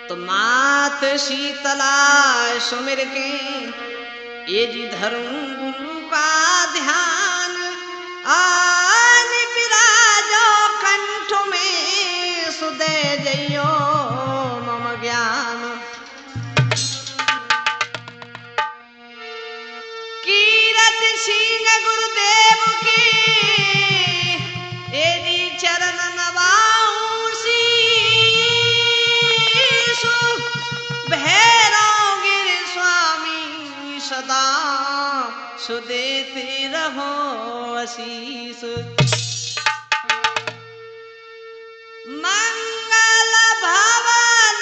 तो मात शीतला सुमिर के ये जी धर्म गुरु का ध्यान आन विराजो कंठ में सुदे जइयो मम ज्ञान कीरत सिंह गुरुदेव की ये जी चरण नवाऊं शीशु भैरव गिर स्वामी सदा सुदेते रहो आशीष मंगल भवन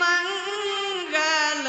मंगल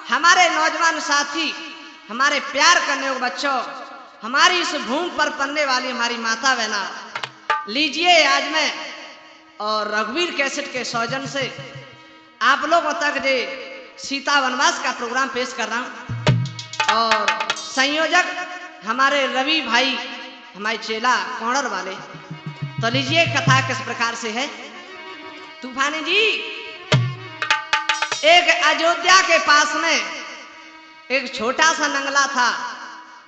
हमारे नौजवान साथी, हमारे प्यार करने वाले बच्चों, हमारी इस भूमि पर पलने वाली हमारी माता बहना, लीजिए आज मैं और रघुवीर कैसेट के सौजन से आप लोगों तक जे सीता वनवास का प्रोग्राम पेश कर रहा हूं और संयोजक हमारे रवि भाई, हमारे चेला कोणर वाले। तो लीजिए कथा किस प्रकार से है। तूफानी जी, एक अयोध्या के पास में एक छोटा सा नंगला था,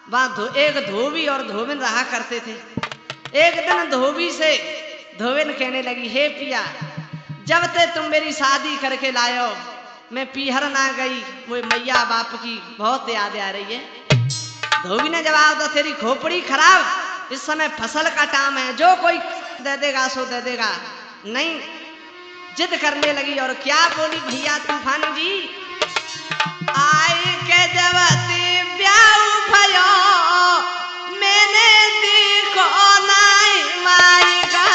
वहां एक धोबी और धोबिन रहा करते थे। एक दिन धोबी से धोबिन कहने लगी, हे पिया, जब ते तुम मेरी शादी करके लायो मैं पीहर ना गई, वो मैया बाप की बहुत याद आ रही है। धोबी ने जवाब दिया, तेरी खोपड़ी खराब, इस समय फसल का टाइम है, जो कोई दे देगा सो दे देगा। नहीं, जिद करने लगी और क्या बोली भैया तूफानी जी, आई के जवती ब्याह भयो मैंने देखो नाई माई का।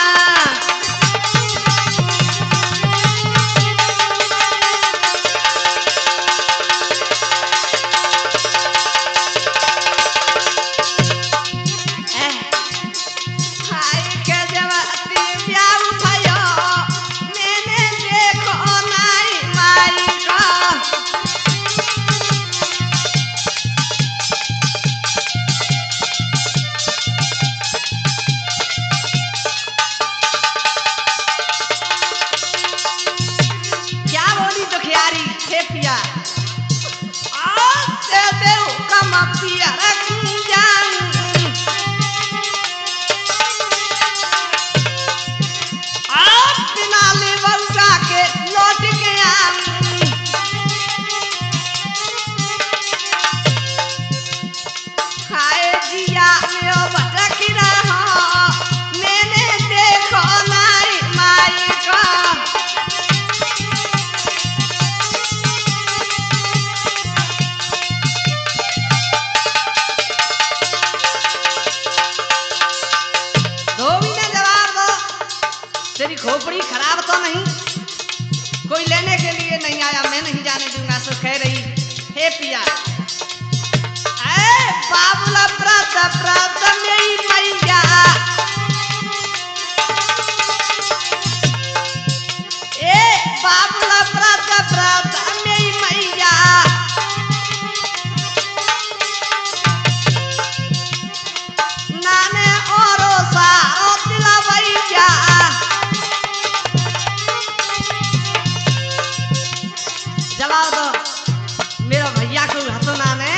आया, मैं नहीं जाने दूंगा। सो कह रही, हे पिया, ऐ बाबुला व्रत व्रत मेरी मैया, ए बाबुला व्रत व्रत मेरी मैया, नाने औरो सारो दिला भैया, जवाब दो मेरा भैया को हतो नाने,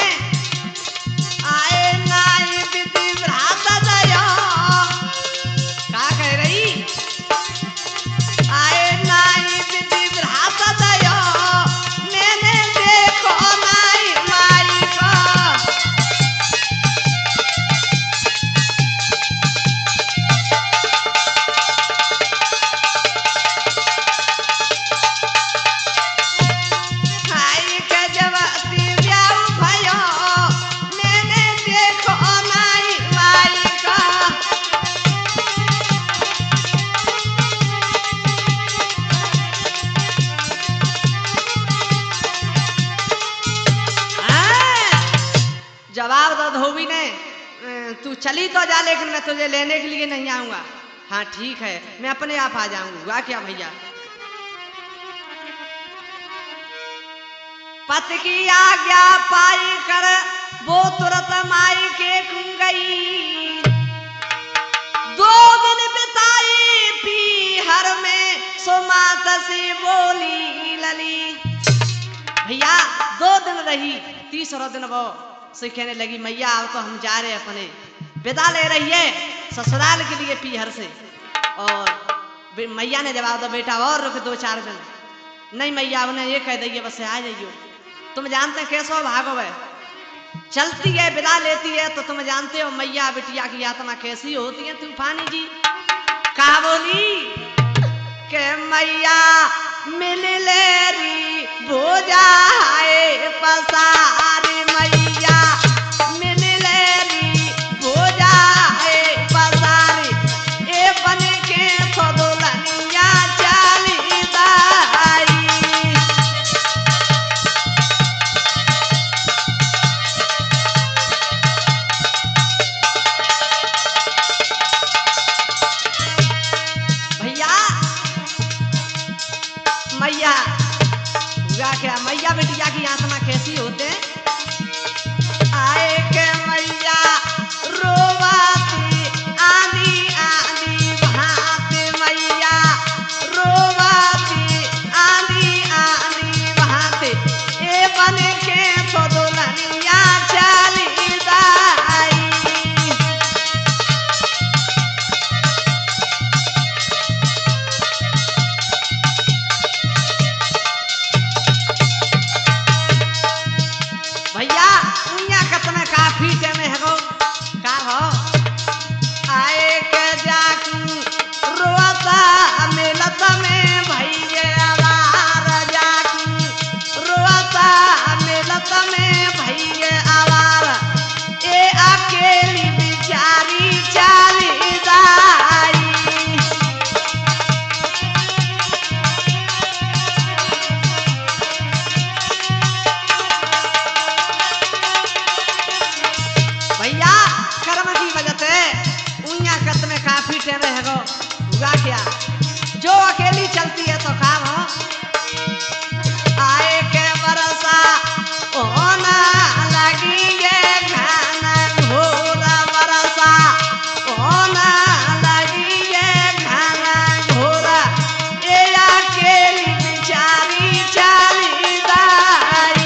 आए नाई विधि भ्रात दयो, का कह रही, आए नाई विधि भ्रात दयो, मैंने देखो नाई माई को, हाय के जवाती ब्याह भयो, मैंने देखो नाई माई को, जवाब दो धोबी ने, तू चली तो जा लेकिन मैं तुझे लेने के लिए नहीं आऊंगा। हाँ ठीक है, मैं अपने आप आ जाऊंगा। क्या भैया, पति की आज्ञा पाई कर वो तुरंत माई के कुं गई, 2 दिन बिताई पीहर में, सो मात से बोली लली। भैया 2 दिन रही, 3रा दिन वो से कहने लगी, मैया अब तो हम जा रहे अपने, विदा ले रही है ससुराल के लिए पीहर से। और मैया ने जवाब दो, बेटा और रुक 2-4 दिन। नहीं मैया, उन्हें ये कह दिए बस आ जाइयो। तुम जानते हैं कैसो भागो है, चलती है विदा लेती है तो तुम जानते हो मैया बिटिया की आत्मा कैसी होती है। तूफानी जी कहा बोली के मैया मिल लेरी भोजाए पसारी, मैया मिल लेरी भोजाए पसारी, ए बन के फदोलनिया चली दाई। भैया मैया हुआ क्या, मैया बिटिया की आत्मा कैसी होते हैं। आए के मैया रोवाती आंधी आंधी बहाते, मैया रोवाती आंधी आंधी बहाते, ए बन के फदोलनिया चली दाई। भैया उन्या कतने काफी टेमे है का हो, आए के जाकू रोता मिलत में भैया आवार, जाकू रोता मिलत में भैया आवार, ए अकेली बिचारी चली दाई। भैया कर्म की वजह से उन्या कत में काफी टेम है हुआ क्या, जो अकेली चलती है तो काम हो। आए के बरसा होना लगी ये घना घोरा, बरसा होना लगी ये घना घोरा, ए अकेली बिचारी चली दाई।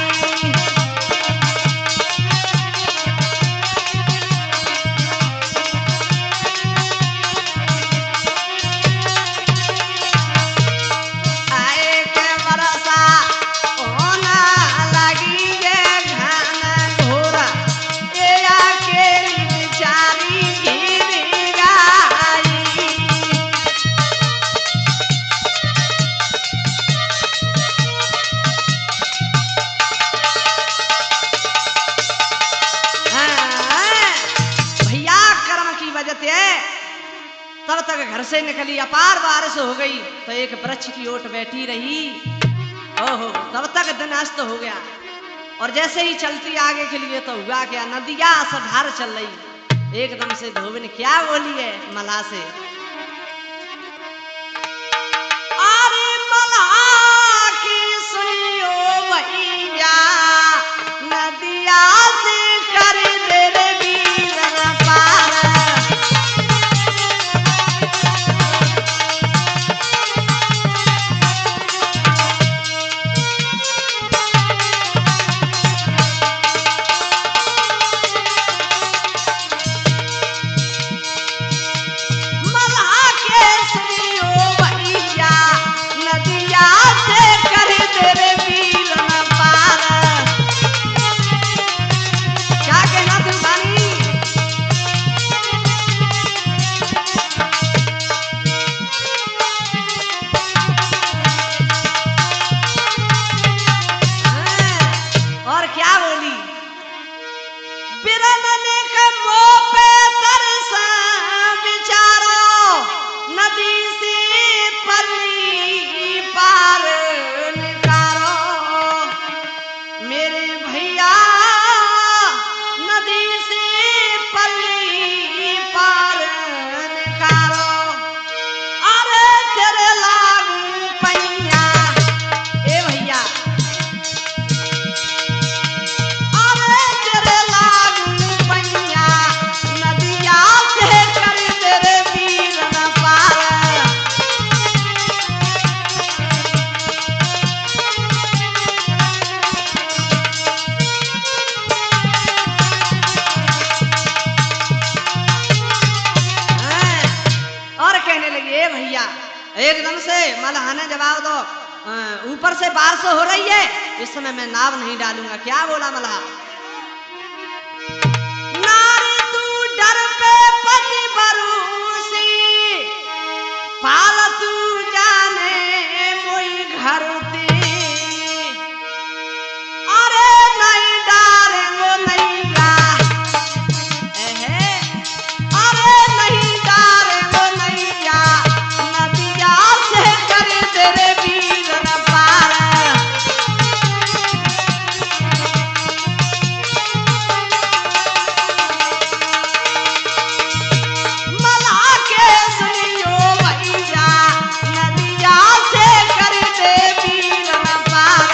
आए के बरसा होना लगी ये घना घोरा, ए अकेली बिचारी गिर गई। भैया कर्म की वजह से तब तक घर से निकली, अपार बारिश हो गई तो एक वृक्ष की ओट बैठी रही ओहो, तब तक दिन अस्त हो गया और जैसे ही चलती आगे के लिए तो हुआ क्या, नदिया सधार चल रही। एकदम से धोबिन क्या बोली है मल्लाह से, अरे मल्लाह की सुनियो भैया, नदिया से कर दे रे बीरन पार। एकदम से मल्लाह ने जवाब दो, ऊपर से बारिश हो रही है, इस समय मैं नाव नहीं डालूंगा। क्या बोला मल्लाह, नारी तू डर पे पति भरोसी, पालतू जाने मोई घर ती, अरे नहीं डारे वो नहीं गा, अरे नहीं डारे वो नहीं गा, नदिया से कर तेरे बीरन पार। मल्लाह के सुनियो भैया, नदिया से कर दे बीरन पार।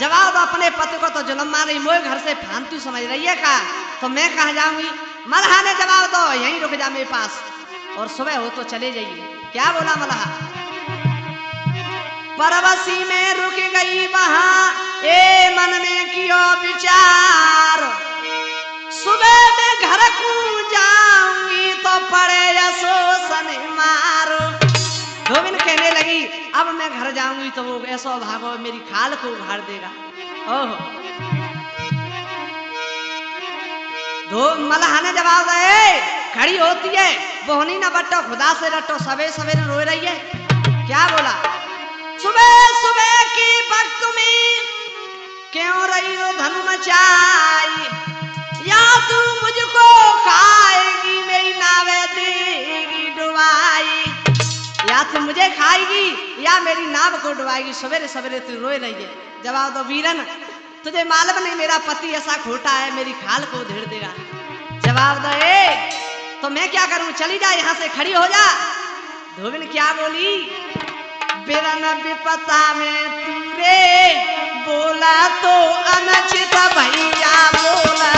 जवाब अपने पति को तो जुल्म मार रही, मोए घर से फालतू समझ रही है का, तो मैं कहाँ जाऊंगी। मल्लाह ने जवाब दो, यहीं रुक जा मेरे पास और सुबह हो तो चले जाइए। क्या बोला मल्लाह, परवसी में रुक गई वहां, ए मन में कियो विचार, सुबह में घर को जाऊंगी तो पड़े शोषण मारो। धोबिन कहने लगी, अब मैं घर जाऊंगी तो वो ऐसा भागो मेरी खाल को उखाड़ देगा। ओहो, मल्लाह ने जवाब दे, खड़ी होती है बोहनी न बट्टो, खुदा से रटो, सवेरे सवेरे रो रही है। क्या बोला, सुबह सुबह की वक्त में क्यों रही हो धन मचाई, या तू मुझको खाएगी मेरी नावे देगी डुबाई, या तू मुझे खाएगी या मेरी नाव को डुबाएगी, सवेरे सवेरे तू रोए रही है। जवाब दो, वीरन तुझे मालूम नहीं मेरा पति ऐसा खोटा है, मेरी खाल को उधेड़ देगा। जवाब दे, तो मैं क्या करूं, चली जा यहाँ से, खड़ी हो जा। धोबिन क्या बोली, बिरन विपता में तीरे बोला तो अनचित भैया बोला,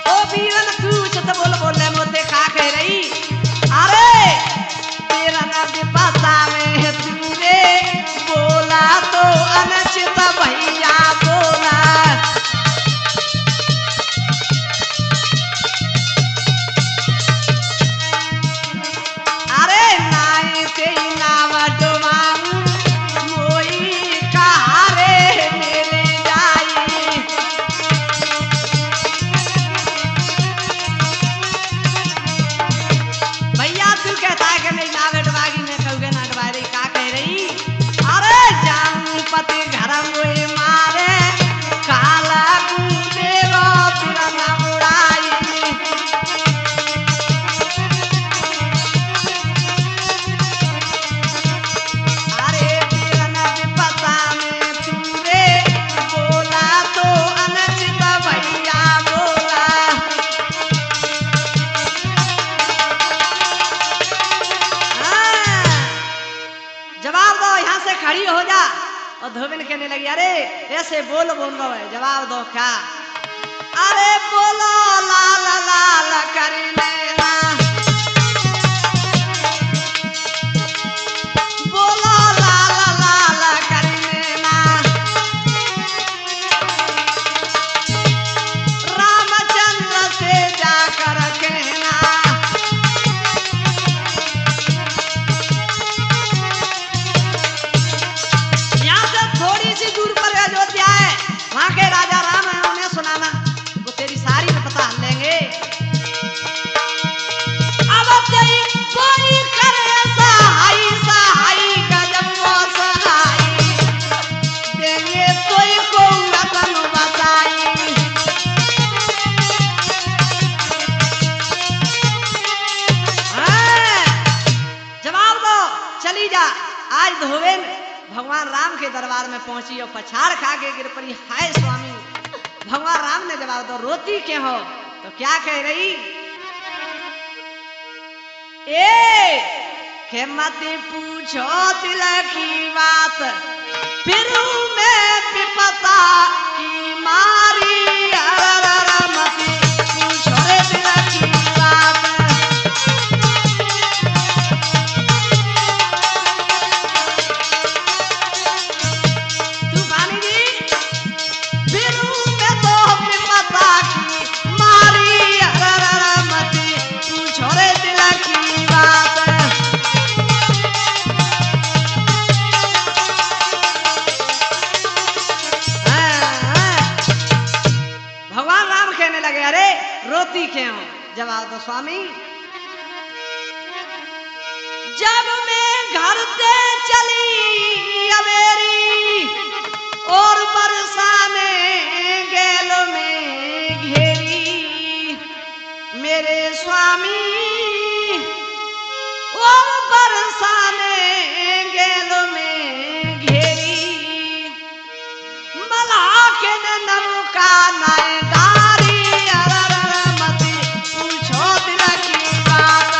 ओ वीरन तू चत बोले मोते खा कह रही, अरे बिरन विपता में तीरे बोला तो अनचित भैया बोला, अरे नाई से नाव अरे ऐसे बोल बोल रहा है, जवाब दो क्या? अरे बोलो लाल लाल करने ना, बोलो लाल लाल करने ना, रामचंद्र से जाकर कहना, यहाँ से थोड़ी सी दूर पर अयोध्या है, वहां के राजा राम है, उन्हें सुनाना, वो तेरी सारी में पता लेंगे। अब तेरी कोई करे सहाय सहाय गजब वो सहाय, देंगे कोई को रतन बताई। जवाब दो, चली जा। आज धोबेन भगवान राम के दरबार में पहुंची और पछाड़ खा के गिर पड़ी, हाय स्वामी। भगवान राम ने जवाब दो, रोती क्यों हो? तो क्या कह रही? ए के मत पूछो दिल की बात, फिर मैं विपता की मारी, अरर मत पूछो रे दिल की बात। तूफानी जी, फिर मैं तो विपता की मारी, अरर मत पूछो रे दिल की बात। भगवान राम कहने लगे, अरे रोती क्यों? जवाब दो स्वामी। जब मैं घर से चली अवेरी और बरसाने गैल में घेरी, मेरे स्वामी और बरसाने गैल में घेरी, मल्हा के नमका नाय डारी, अरर मत पूछो दिल की बात।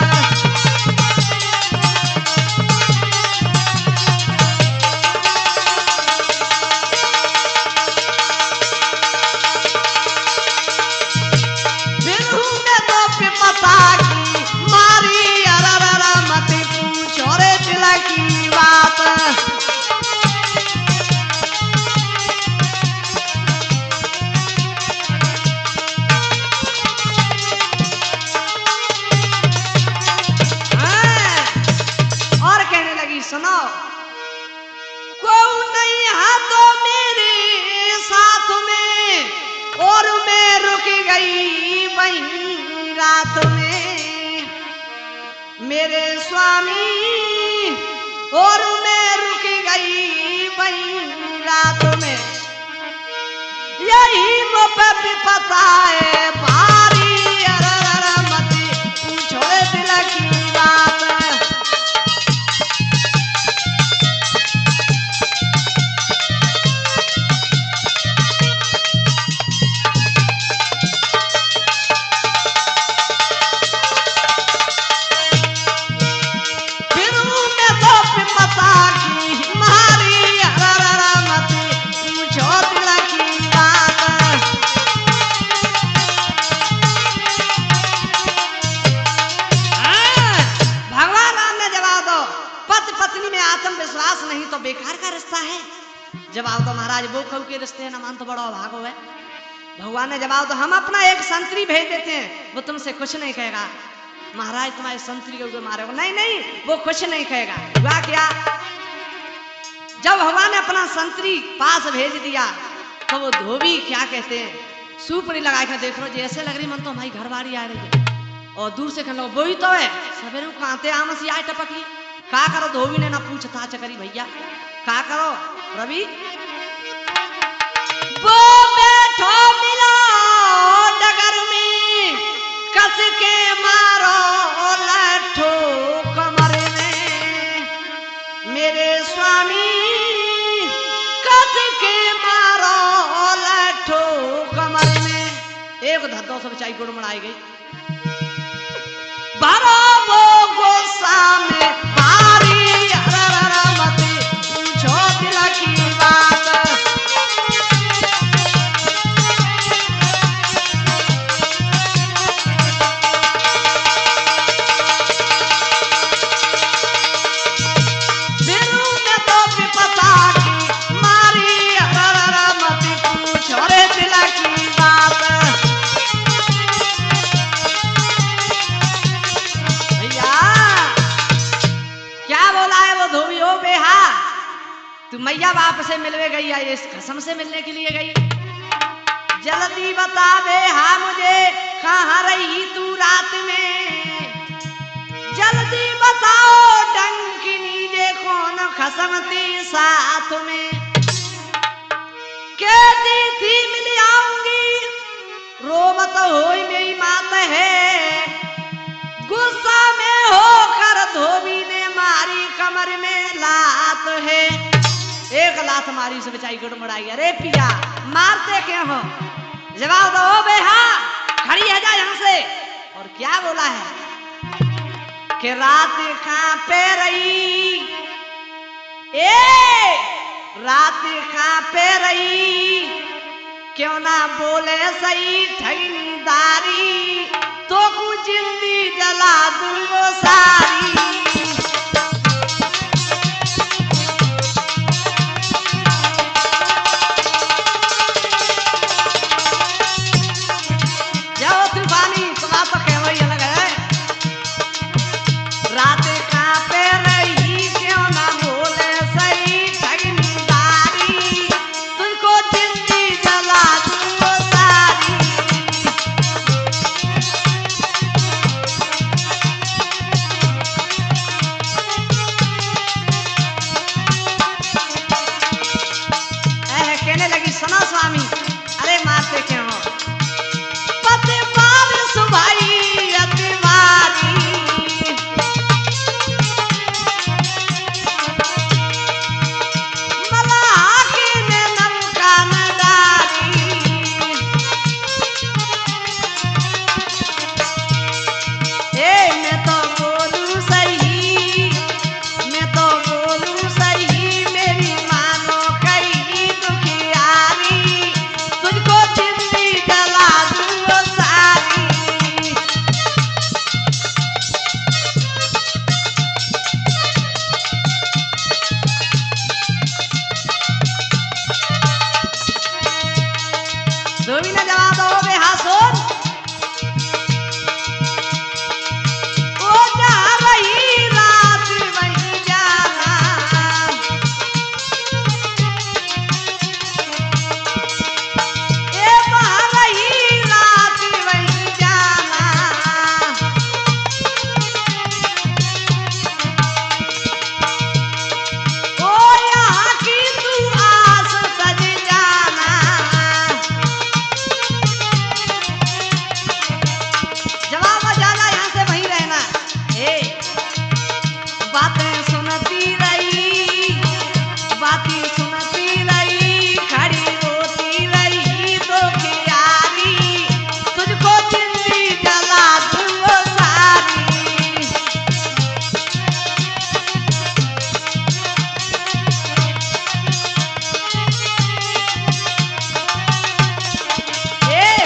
बिरहू में तो विपता की मारी, अरर मत पूछो रे दिल की बात। और कहने लगी, सुनो, कोई नहीं है तो मेरे साथ में, और मैं रुक गई वहीं रात में, मेरे स्वामी और मैं रुक गई वहीं रात में, यही मुझ पे पता है भारी, अरर मत पूछो रे दिल की बात। फिर मैं तो विपता की मारी, अरर मत पूछो दिल की बात। भगवान राम ने जवाब दो, पति पत्नी में आत्मविश्वास नहीं तो बेकार का रिश्ता है। जवाब दो महाराज, वो कहू के रिश्ते हैं ना मान तो बड़ा अभागो है। भगवान ने जवाब दो, हम अपना एक संतरी भेज देते हैं, वो तुमसे कुछ नहीं कहेगा। महाराज तुम्हारे संतरी के ऊपर मारे, नहीं नहीं वो कुछ नहीं कहेगा। हुआ क्या, जब भगवान ने अपना संतरी पास भेज दिया तो वो धोबी क्या कहते हैं, सुपड़ी लगा के देख लो, जैसे लग रही मन तो हमारी घरवाड़ी आ रही है, और दूर से कहने लगा वही तो है, सवेरे कहते आमसी आए टपकी, का करो? धोबी ने ना पूछता चकरी भैया, का करो रवि? वो बैठो मिलो डगर में, कस के मारो लट्ठो कमर में, मेरे स्वामी कस के मारो लट्ठो कमर में। एक धद्दों से बेचारी गुड़ मड़ाई गई, बारो वो गुस्सा में भारी, मत पूछो दिल की बात। तू मैया बाप से मिलवे गई है, इस खसम से मिलने के लिए गई। जल्दी बता दे हाँ मुझे कहाँ रही तू रात में, जल्दी बताओ डंकिनी जे कौन खसम थी साथ में। कहती थी मिल आऊंगी, रोमत होई मेरी मात है, गुस्सा में होकर धोबी ने मारी कमर में लात है। एक लात मारी से बेचारी गुड़मुड़ाई। अरे पिया मारते क्यों हो, जवाब दो बेहा, खड़ी है जा यहाँ से। और क्या बोला है कि रात कहाँ पे रही, रात कहाँ पे रही, क्यों ना बोले सही ठगनीदारी, तो कुछ जिंदगी जला दूंगो सारी। जाओ तूफानी तुम्हारा तो कहवा ही अलग है। रात कहाँ पे रही, क्यों ना बोले सही ठगनीदारी, तुझको जिंदगी जला दूंगो सारी। कहने लगी सुनो स्वामी, अरे मारते क्यों हो, पति मार सुभाई अति मारी, मलाह की ने नमका न डारी। मैं तो बोलूं सही, मैं तो बोलूं सही, मेरी मानो कई दुखियारी, तुझको जिंदगी जला दूंगो सारी। धोबी ने जवाब दो बेहा सुन, ओ जहाँ रही रात वहीं जाना, वहाँ रही रात वहीं जाना, ओ यहाँ की तू आस सज जाना। जवाब जाना यहाँ से वहीं रहना। बातें सुनती रही, बातें सुनती रही, खड़ी रोती रही तो कियारी, तुझको जिंदगी जला दूंगो सारी।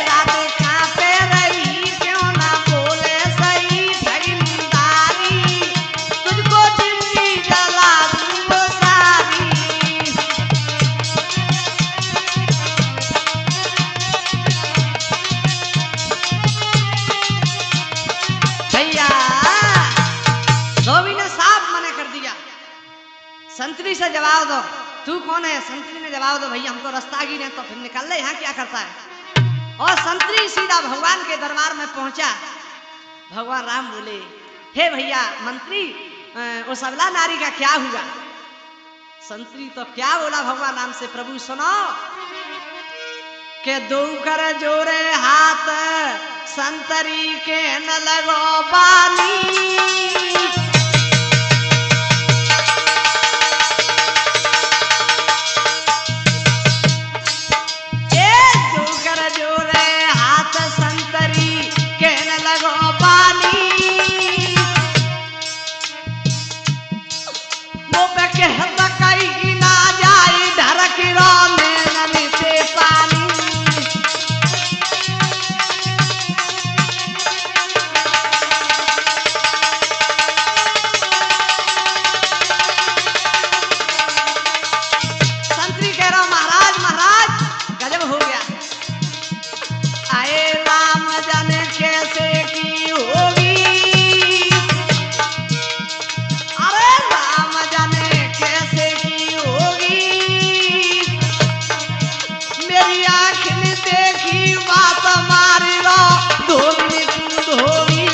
रात कहाँ पे रही, क्यों ना बोले सही ठगनीदारी, तुझको जिंदगी जला दूंगो सारी। भैया धोबी ने साफ मना कर दिया, संतरी से जवाब दो, तू कौन है। संतरी ने जवाब दो, भैया हम तो रास्तागी ने, तो फिर निकल ले, यहाँ क्या करता है। और संतरी सीधा भगवान के दरबार में पहुंचा। भगवान राम बोले, हे भैया मंत्री, उस अबला नारी का क्या हुआ। संतरी तो क्या बोला भगवान राम से, प्रभु सुनो के दो कर जोरे हाथ, संतरी के न लगो बानी, संतरी कहने लगो पानी, वो पे कहता कहीं ना जाई, ढरक रोने नमीते पानी। मेरी आँख ने देखी बात मारी रो धोबी तू धोबी।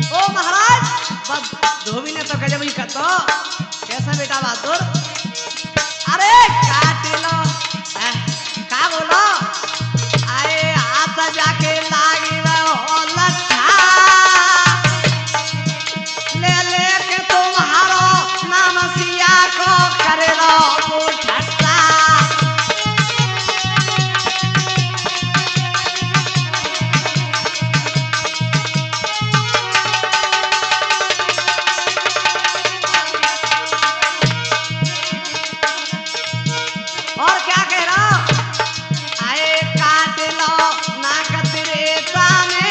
ओ महाराज बस धोबी ने तो गजब ही कहतो कैसा बेटा बहादुर। अरे काट लो का बोलो आए हाथ जाके लागी वो लट्ठा ले लेके तुम्हारो नाम सिया को करे लो ठट्टा। और क्या कह रहा आए काट लो नाक तेरे ताने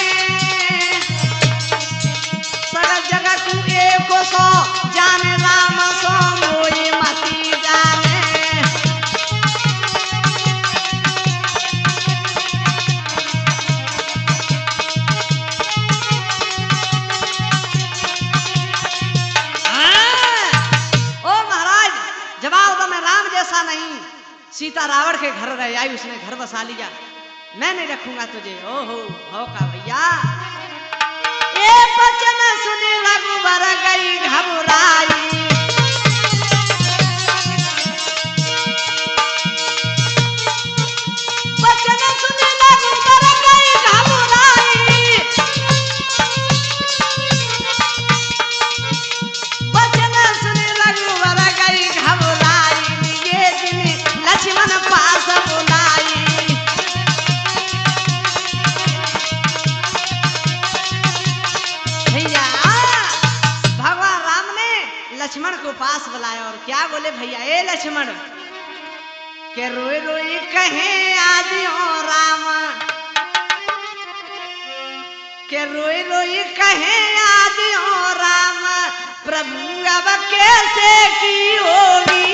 सगल जगह तू एक सो जाने राम सो मोई मती जाने। ओ महाराज जवाब तो मैं राम जैसा नहीं सीता रावण के घर रह आई उसने घर बसा लिया मैं नहीं रखूंगा तुझे। ओहो हो का भैया ये बचन सुनी रघुबर गई घबराई। बचन सुनी रघुबर गई घबराई। बचन सुनी रघुबर गई घबराई। ये दिन लक्ष्मण पास बुलाई। भैया भगवान राम ने लक्ष्मण को पास बुलाया और क्या बोले भैया ए लक्ष्मण के रोई रोई कहे आदियो राम के रोई रोई कहे आदियो राम प्रभु अब कैसे की होगी।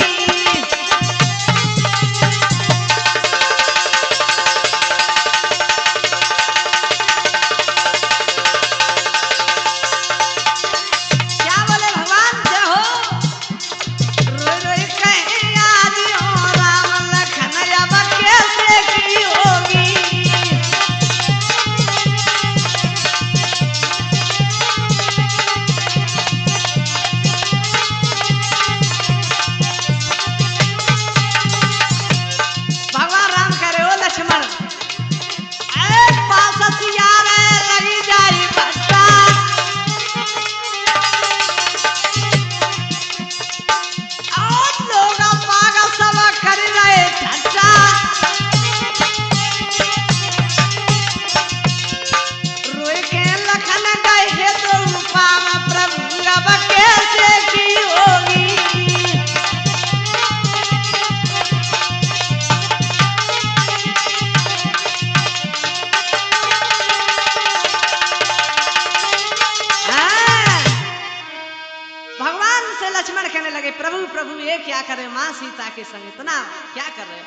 लक्ष्मण कहने लगे प्रभु प्रभु ये क्या कर रहे हो माँ सीता के संग इतना क्या कर रहे हो।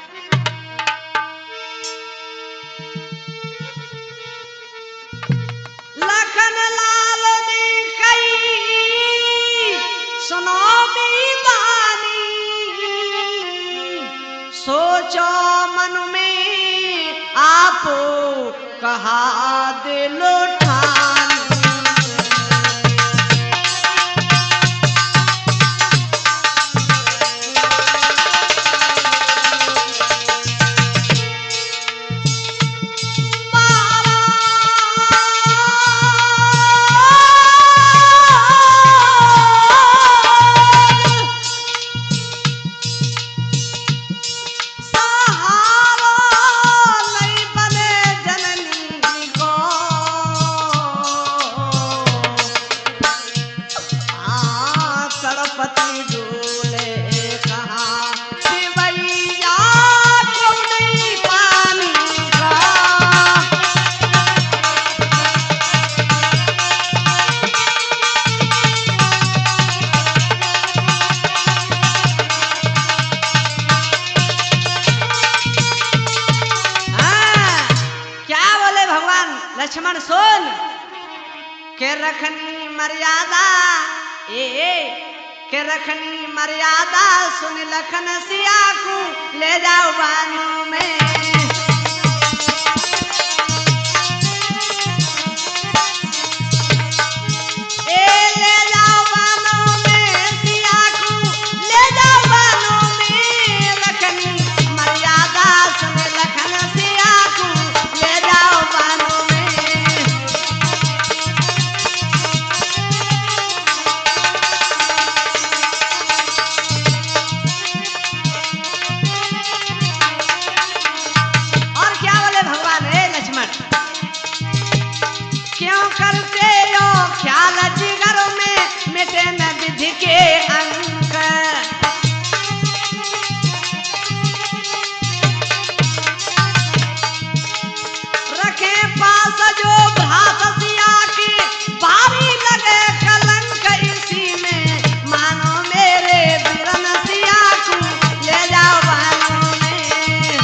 लखन लाल ने कही सुनो बीमानी सोचो मन में आपो कहा दिलो ठान। लक्ष्मण सुन के रखनी मर्यादा के रखनी मर्यादा सुन लखन सिया को ले जाओ बानों में ले जाओ बानों में सिया को ले जाओ बानों में रखनी मर्यादा सुन लखन सिया को ले जाओ बानों में क्यों करते हो ख्याल जिगर में मिटे न विधि के अंक रखे पास जो भ्रात सिया की भारी लगे कलंक इसी में मानो मेरे बिरन सिया को ले जाओ बानों में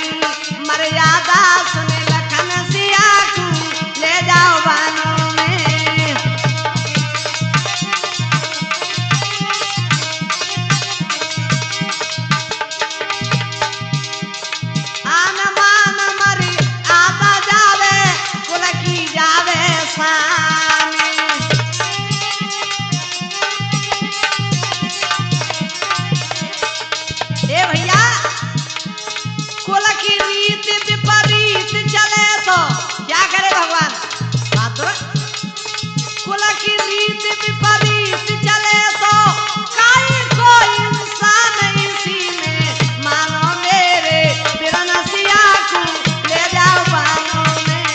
मर्यादा सुन लखन सिया को ले जाओ बानों में आन मान मरी आता जावे कुल की जावे साने ए भैया कुल की रीत विपरीत चले तो क्या करे भगवान बात कुल की रीत विपरीत चले तो काई को इंसान इसी में मानो मेरे बिरन सिया को ले जाओ बानों में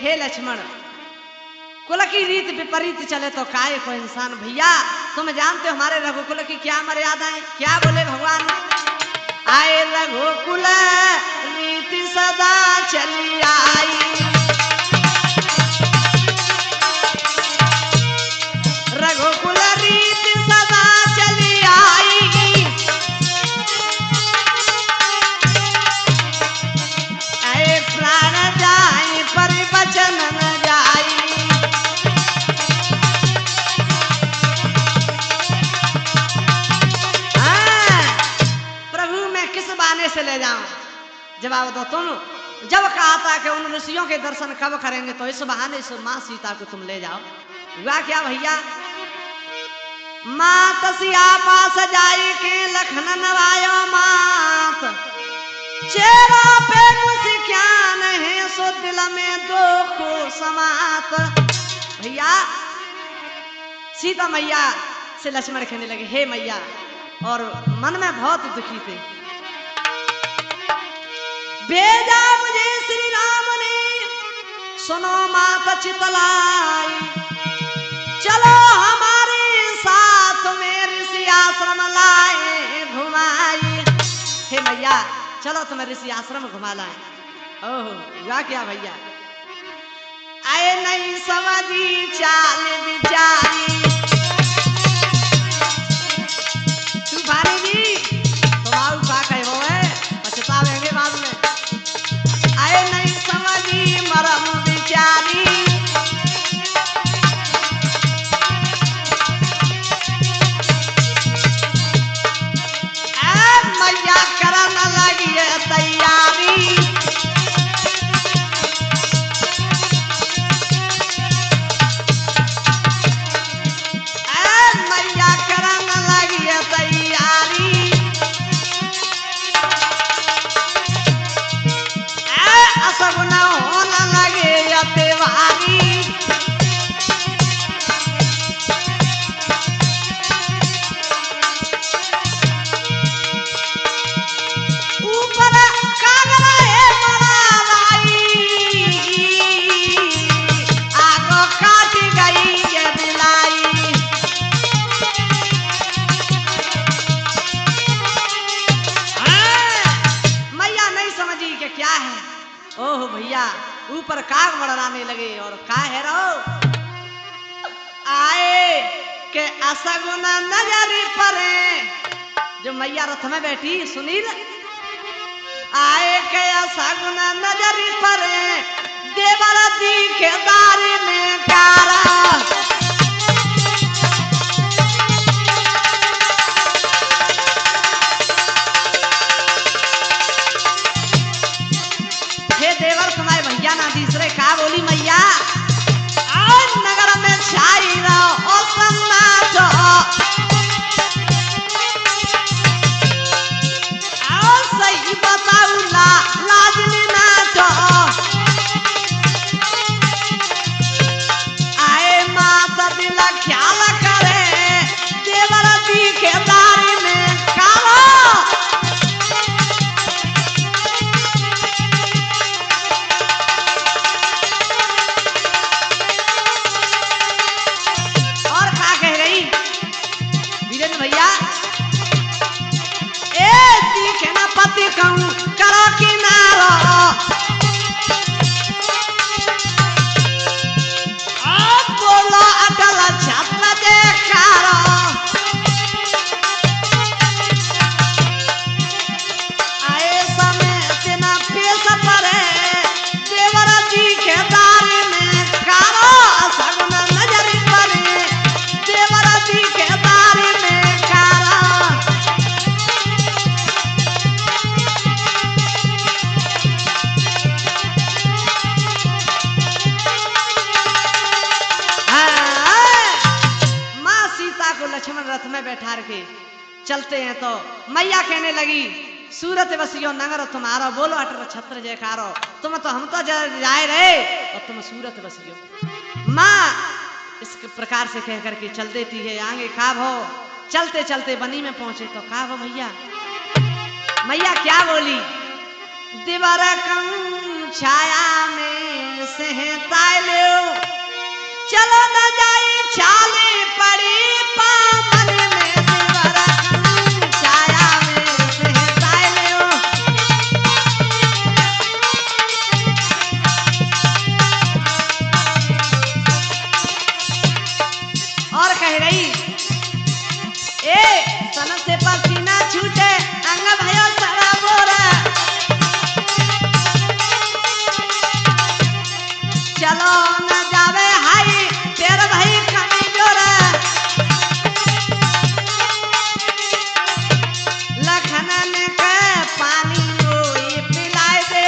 हे लक्ष्मण कुल की रीत विपरीत चले तो काय को इंसान भैया तुम जानते हो हमारे रघुकुल की क्या मर्यादा है क्या बोले भगवान आए रघुकुल रीति सदा चली आई रघुकुल रीति सदा चली आई आए प्राण जाए पर वचन न जाई प्रभु मैं किस बहाने से ले जाऊं जवाब दो तुम जब कहा था कि उन ऋषियों के दर्शन कब करेंगे तो इस बहाने से माँ सीता को तुम ले जाओ हुआ क्या भैया मात सिया पास जाई के लखन नवायो मात चेहरा पे मुस्कान है सो दिल में दुख समात भैया सीता मैया से लक्ष्मण कहने लगे हे मैया और मन में बहुत दुखी थे भेजा मुझे श्री राम ने सुनो मात चितलाई चलो हमारे साथ में ऋषि आश्रम लाए घुमाई हे मैया चलो तुम्हें ऋषि आश्रम घुमा लाए ओह हुआ क्या भैया आए नहीं समझी चाल बिचारी तूफानी जी तुम्हारू का कहे हो पछतावेंगे बाद में आए नहीं समझी मरम बिचारी मैया करन लगी तैयारी लगे और का है रो आए के असगुना नजरी परे जो मैया रथ में बैठी सुनील आए के असगुना नजरी परे देवर दिखे दारी में कारा देवर तुम्हारे भैया ना तीसरे का बोली मैया आज नगर में छाई रहो और सन्नाटो आओ सही बताऊ लाजनी नाटो आए माता दिल ख्याल करे देवर दिखे दारी में कालो भैया ए दिखे ना पति कहूं करो किनारो अब बोलो अटल छत्र देखारो आए समय तेना पेश परे देवर दिखे दारी में कारो सगुना नजरी परे देवर दिखे दारी में लक्ष्मण रथ में बैठा के चलते हैं तो मैया कहने लगी सूरत बसियो नगर तुम्हारा बोलो अटर छत्र जयकारो तुम तो हम तो जाए रहे और तुम सूरत बसियो माँ इस प्रकार से कह करके चल देती है आगे काब हो चलते चलते बनी में पहुंचे तो काब हो मैया मैया क्या बोली दिवर कम छाया में सहताए ले चलो न जाई छाले पड़ी पामन में दिवर कम छाया में सहताए ले और कह रही ए सन से पसीना छूटे अंग भयो सारा बोरा चलो न जावे हाई तेर भाई कमी जोरा लखन ने कह पानी रोई पिलाए दे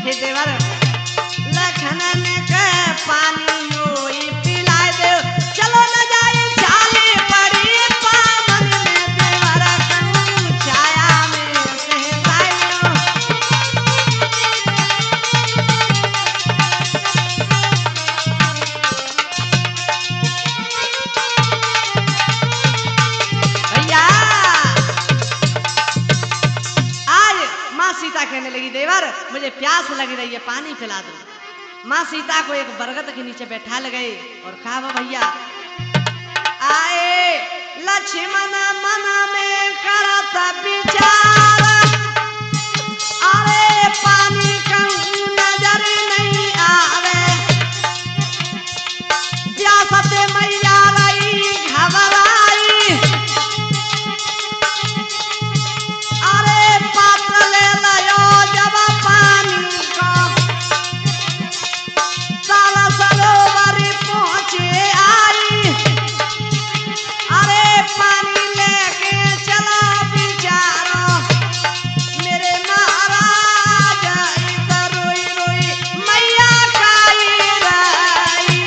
हे देवर लखन ने कह पानी रोई पिलाए दे चलो न जाए छाले पड़ी पावन में देवर कम छाया में सहताए सीता कहने लगी देवर मुझे प्यास लगी रही है पानी पिला दो माँ सीता को एक बरगद के नीचे बैठा ले गए और कहा भैया आए लक्ष्मण मन में करता विचार अरे पानी कहूं नजर नहीं आवे प्यासते मैया रही घबराई अरे पात्र ले लयो जब पानी को साला सरोवर पहुंचे आई अरे पानी लेके चला बिचारो मेरे महाराज इधर रोई रोई मैया काई रही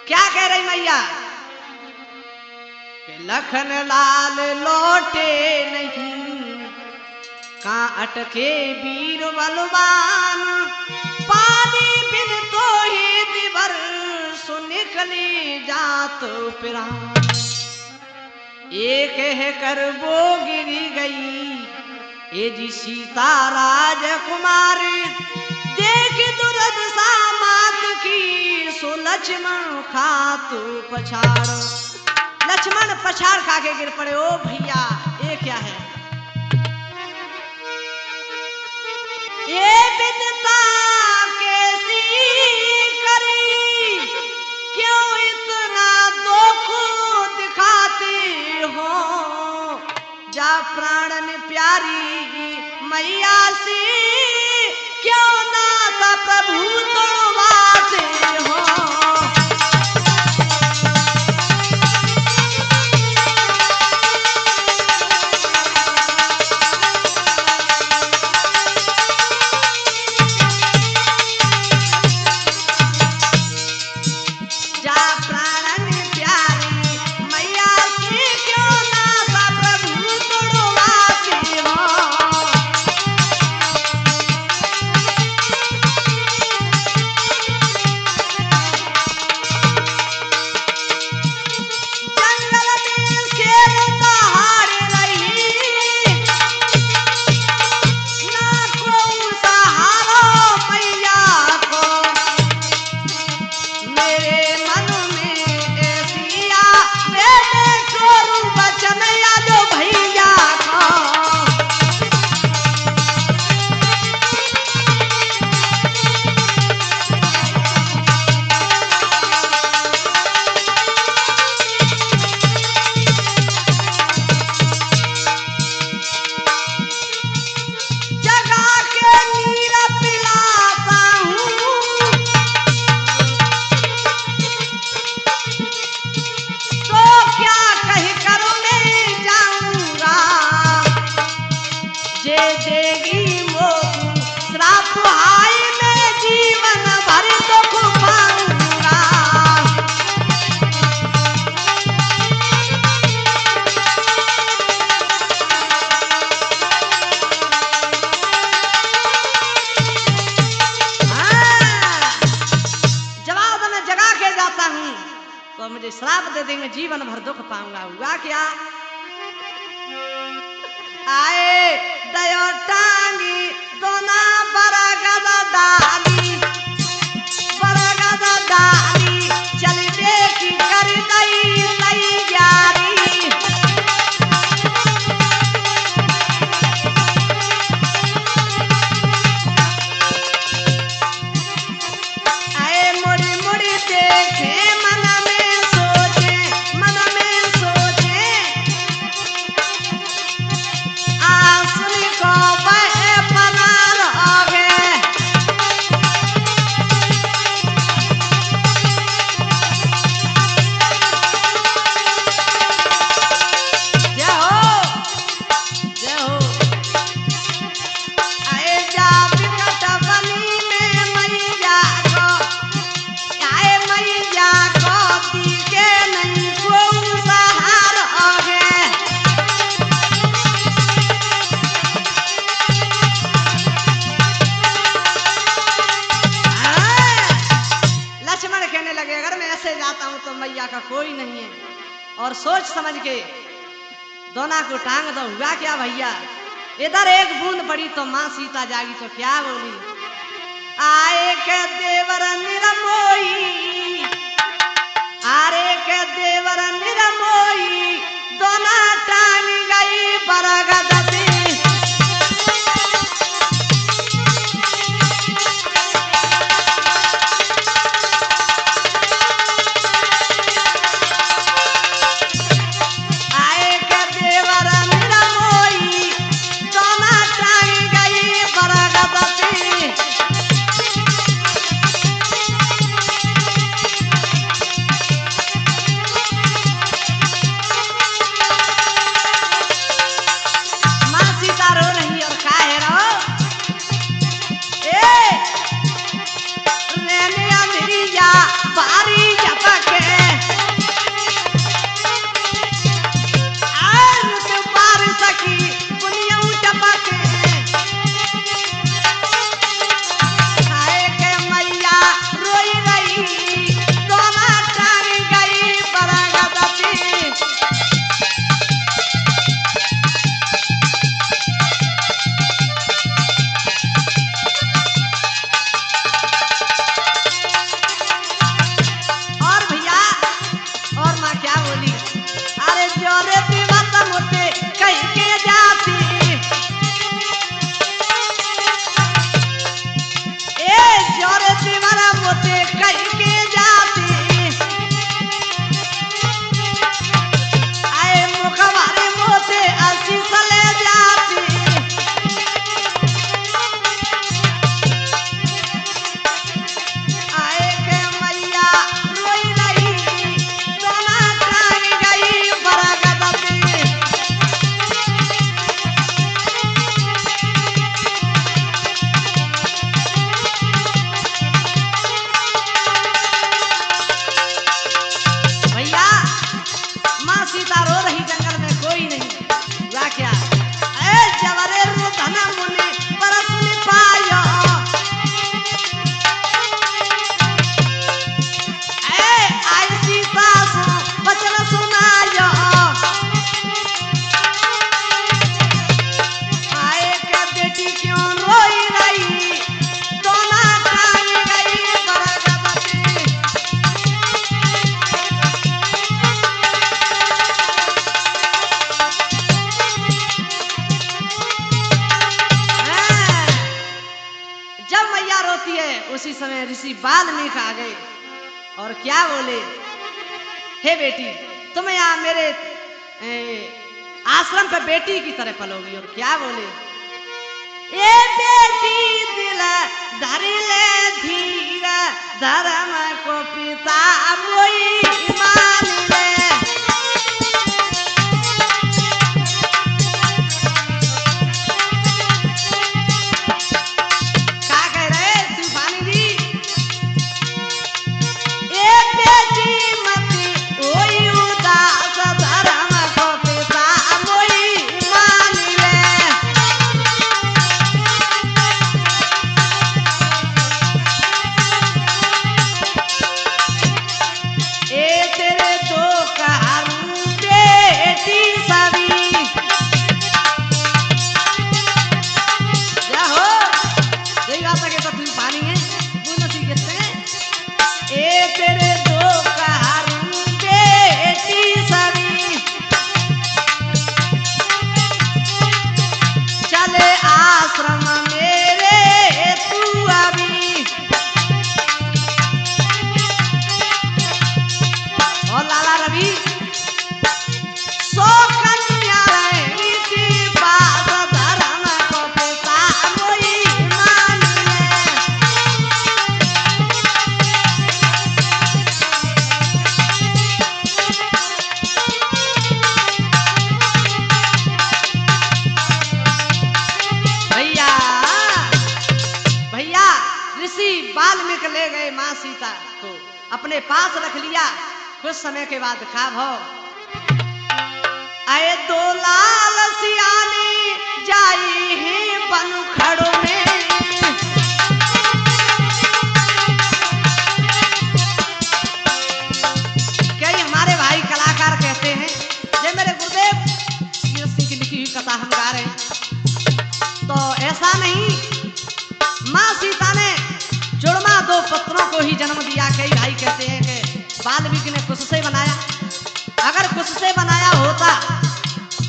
क्या कह रही मैया कि लखन लाल लौटे नहीं कहाँ अटके वीर बलवान पानी बिन तो ही दिवर सो निकली जात पिरान एक है कर वो गिरी गई ए जी सीता राजकुमारी देख दुर्दशा मात की सो लक्ष्मण खातु पछाड़ लक्ष्मण पछाड़ खा के गिर पड़े। ओ भैया ये क्या है? ये विद्या कैसी करी, क्यों इतना दुख दिखाते हो? जा प्राणन प्यारी मैया सी, क्यों नाता प्रभु तोड़वाते हो? तो मुझे श्राप दे देंगे, जीवन भर दुख पाऊंगा। हुआ क्या? आए दयो टांगी दोना बरगद डाली, बरगद डाली चल देखी कर दई तैयारी। आए मुड़ी मुड़ी देखे मन में सोचे, मन में सोचे आसुनी को बे पना रहोगे। जय हो, जय हो। आए जा विकट बनी में मैया को, आए मैया को दिखे नहीं कोई सहारा होगे। लक्ष्मण कहने लगे अगर मैं ऐसे जाता हूं तो मैया का कोई नहीं है, और सोच समझ के दोना को टांग दो। हुआ क्या भैया? इधर एक बूंद पड़ी तो माँ सीता जागी तो क्या बोली? आए के देवर निरमोई, आरे के देवर निरमोई, दोना टांग गई बरगद दी। आए के देवर निरमोई, दोना टांग गई बरगद दी। उसी समय ऋषि वाल्मीकि आ गए और क्या बोले, हे बेटी तुम यहाँ मेरे आश्रम पे बेटी की तरह पलोगी। और क्या बोले, ए बेटी दिल धर ले धीर, धर्म को पिता मोई मान ले। क्या कह रहे तूफानी जी, ए बेटी मत होई उदास, धर्म को पिता मोई मान ले। ए तेरे दो कहारू बेटी सभी, क्या हो यही बात है कि तो तूफानी है वो नसी कहते हैं। ए तेरे दो कहारू बेटी सभी, चले आश्रम मेरे तू अभी। और लाला रवि, सो कन्या रहनी थी पास, धर्म को पिता मोई मान ले। भैया भैया ऋषि वाल्मीकि ले गए माँ सीता को, अपने पास रख लिया। कुछ समय के बाद खा भाव, आए दो लाल सियाने जाई है बन खड़ों में। क्या हमारे भाई कलाकार कहते हैं, ये मेरे गुरुदेव सिंह की लिखी हुई कथा हम गा रहे हैं। तो ऐसा नहीं, माँ सीता ने जुड़वा दो पुत्रों को ही जन्म दिया। कई भाई कहते हैं कि वाल्मीकि ने कुछ से बनाया, अगर कुछ से बनाया होता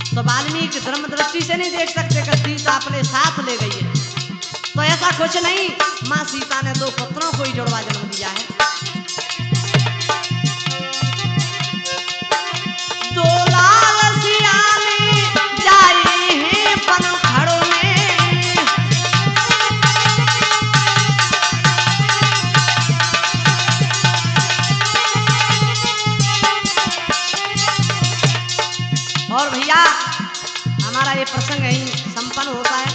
तो वाल्मीकि धर्म दृष्टि से नहीं देख सकते कि सीता अपने साथ ले गई है। तो ऐसा कुछ नहीं, माँ सीता ने दो पुत्रों को ही जुड़वा जन्म दिया है। दो लाल सियाने जाई हैं बन खड़ों में, और भैया हमारा ये प्रसंग यही संपन्न होता है।